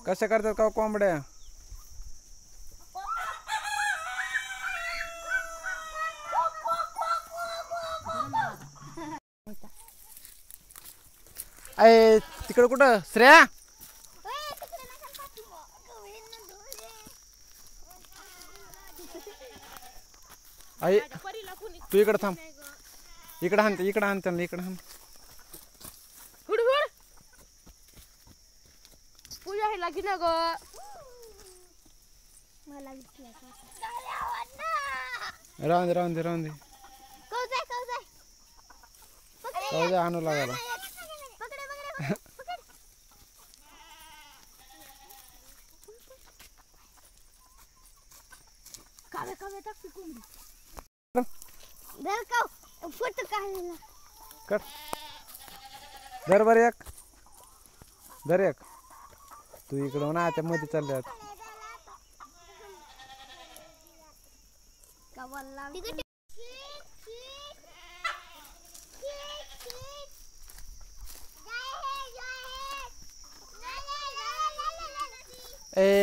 कशा करतात का कोंबड्या? अय तिकडे कुठं श्रेया? आई तू इकडे थांब. इकडे हाण इकडे हाण त्यांना इकडे हाण. पूजा हे लागी ना ग. राहून दे राहून दे राहून दे. कौजा आणू लागायला. कर धर बर एक धर एक. तू इकडं ना त्या मध्ये चालल्यात. ए